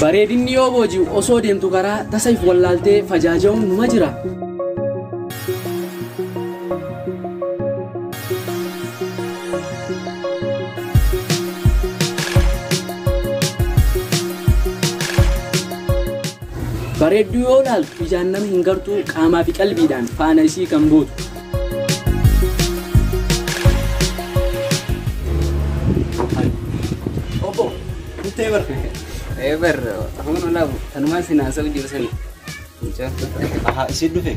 Bareedinni yoo boojii osoo deemtu karaa tasayif wallaaltee fajaaja'uun numa jira. Bareedduu yoo ilaaltu ijaan nama hin gartuu qaamaa fi qalbiidhaan faana isii kan bootu. Obbo, kuttee barre. Barre, humna labu. Tanumaan sinaasaa jiru sani. Aha, isin dhufe.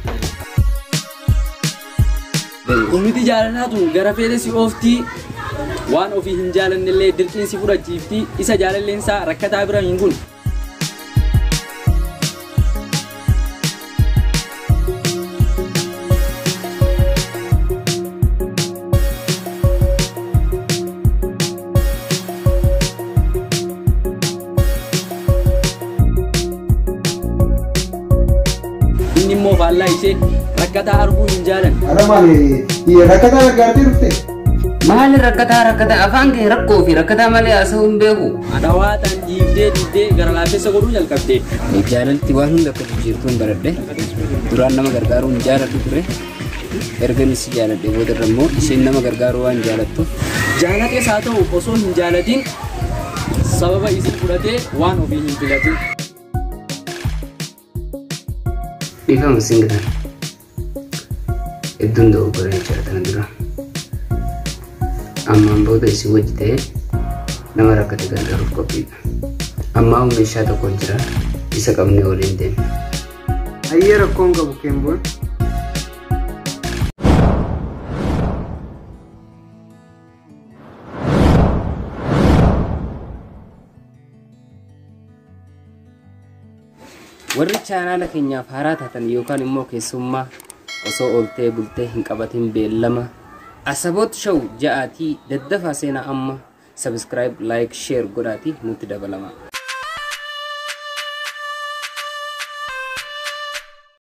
Ummiti jaalalaatu gara fedhe si ooftii waan ofii hin jaalannellee dirqiin si fudhachiiftii isa jaalalleensaa rakkataa bira hin gun. Inni immoo faallaa ishee rakkataa arguu hin jaalan. Ara maali? Rakkataa gargaartee dhufte? Maali rakkataa afaan kee rakkoo fi rakkataa malee haasa'uu hin beeku. Adawaataan diibdee gara laafessa godhuu jalqabdee. Jaalalti waan hunda akka jijjiirtuu hin baradhe. Duraan nama gargaaruu hin jaaladhu ture. Erganis jaaladhe boodarra immoo isheen nama gargaaruu waan jaalattuuf. Jaalatees haa ta'u osoo hin jaalatiin sababa isin fudhatee waan ofii hin filatin. Ifama singitan. Iddoon da'oo bareechaa kana dura. Ammaan booda isin wajji ta'ee nama rakkate gargaaruuf qophiidha. Ammaa meeshaa tokko jira isa qabnee waliin deemna. Ayyee rakkoon qabu Keemboon. Warri chaanaala keenyaaf haaraa taatan yookaan immoo keessummaa osoo ooltee bultee hin qabatin beellama Asaboot Show ja'aatii daddafaa seenaa amma subscribe like share godhaatii nutti dabalama.